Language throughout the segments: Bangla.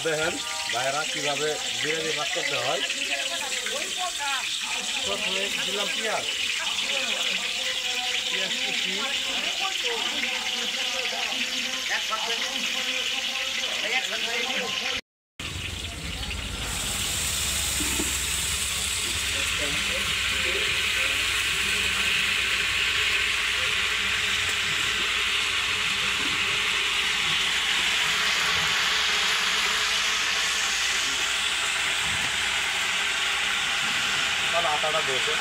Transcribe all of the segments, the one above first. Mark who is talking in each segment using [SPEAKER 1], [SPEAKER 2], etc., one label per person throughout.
[SPEAKER 1] দেখেন ভাইরা কিভাবে বিরিয়ানি ভাগ করতে হয়। প্রথমে দিলাম পেঁয়াজ কুচি, আটাটা দিয়েছে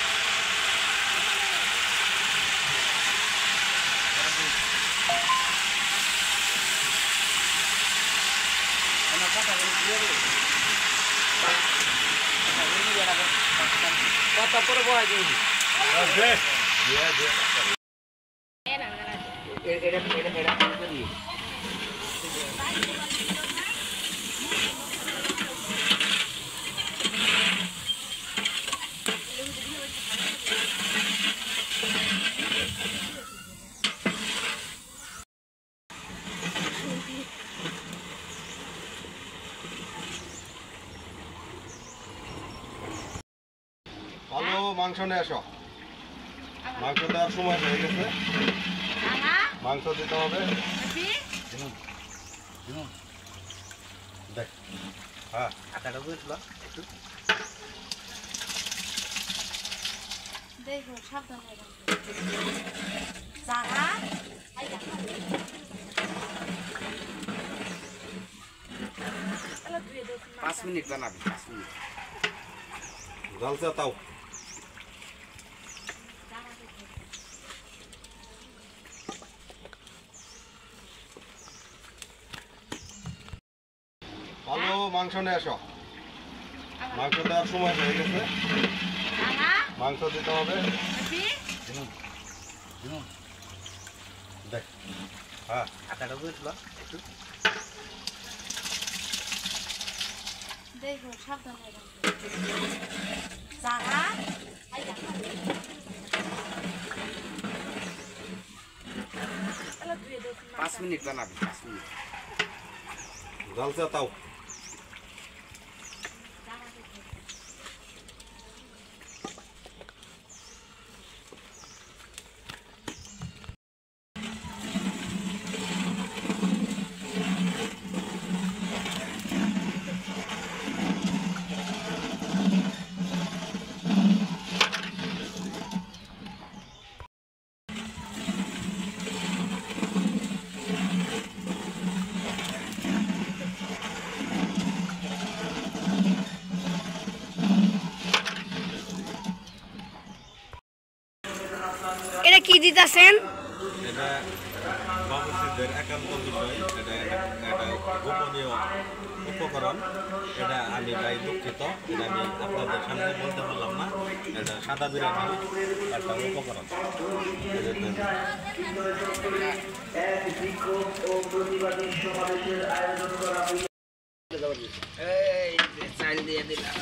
[SPEAKER 1] পরে বয় ভালো মাংস নিয়ে আসো। মাংস দেওয়ার সময় হয়ে গেছে, মাংস দিতে হবে। দেখ হ্যাঁ আটাটা বুঝল একটু
[SPEAKER 2] দেখো সাবধানে
[SPEAKER 3] 5 মিনিট বানাবি, 5 মিনিট
[SPEAKER 1] জলসা তাও ভালো মাংস নিয়ে আসো। মাংস দেওয়ার সময় হয়ে গেছে, মাংস দিতে হবে। দেখ হ্যাঁ
[SPEAKER 3] আটাটা বুঝল একটু
[SPEAKER 2] দেখো সাবধানে
[SPEAKER 3] 5 মিনিট বানাবি, 5 মিনিট
[SPEAKER 1] জলসা তাও
[SPEAKER 2] এটা কি দিতেছেন?
[SPEAKER 1] এটা বাবুর্চিদের একান্ত বিষয়, এটা গোপনীয় উপকরণ। এটা আমি ভাই দুঃখিত, এটা আমি আপনাদের সামনে বলতে পারলাম না। এটা সাদা বিরিয়ানি একটা উপকরণ।
[SPEAKER 3] চাল দিয়ে দিলাম।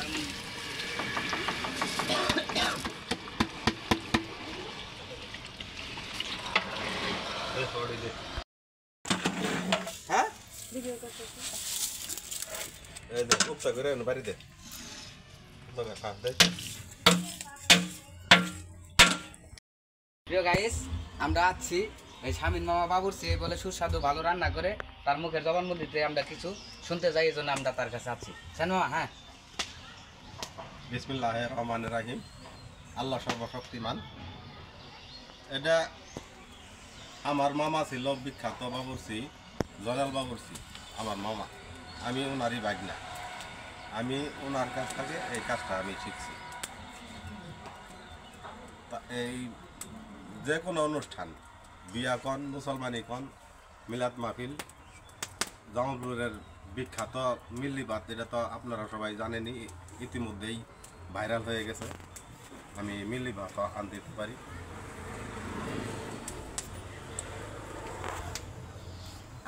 [SPEAKER 1] হ্যাঁ উপসা করে বাড়িতে
[SPEAKER 3] প্রিয় গাইস, আমরা আছি এই শামিন মামা বাবুর্চি বলে সুস্বাদু ভালো রান্না করে, তার মুখের জবানবন্দিতে আমরা কিছু শুনতে যাই, এই জন্য আমরা তার কাছে আছি। মামা হ্যাঁ
[SPEAKER 1] বিসমিল্লাহির রহমানির রহিম। আল্লাহ সর্বশক্তিমান। এটা আমার মামা ছিল বিখ্যাত বাবুর্চি, জলাল বাবুর্চি আমার মামা। আমি ওনারই ভাগনা, আমি ওনার কাছ থেকে এই কাজটা আমি শিখছি। এই যে কোনো অনুষ্ঠান, বিয়া কন, মুসলমানি কন, মিলাদ মাহফিল, জামালপুরের বিখ্যাত মিল্লি ভাত, এটা তো আপনারা সবাই জানেনই, ইতিমধ্যেই ভাইরাল হয়ে গেছে। আমি মিল্লি ভাত আনতে দিতে পারি।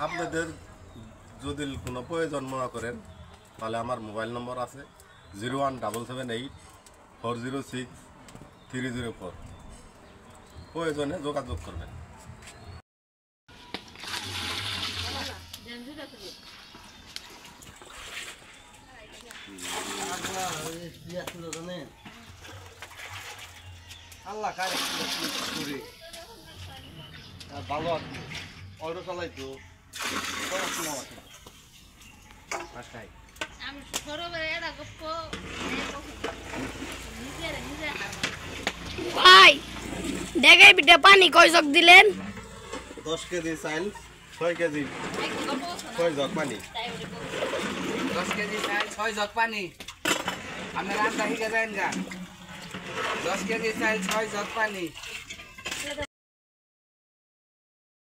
[SPEAKER 1] আপনাদের যদি কোনো প্রয়োজন মনে করেন তাহলে আমার মোবাইল নম্বর আছে 01784063004। প্রয়োজনে যোগাযোগ করবেন।
[SPEAKER 3] আল্লাহ কারে করে
[SPEAKER 2] ভালো আছে অটো চালাইতো পড়াশোনা আছে
[SPEAKER 3] পাঁচটাই
[SPEAKER 4] আমি সরোবরে এটা গপ্প নিজে
[SPEAKER 5] ভাই দেখাই বিটা পানি কয় জগ দিলেন
[SPEAKER 1] 10 কেজি চাইল 6 কেজি 6 জগ পানি
[SPEAKER 3] 10 কেজি চাল 6 জগ পানি আমরা রান্না হিগে যাইন গা 10 কেজি চাল 6 জগ পানি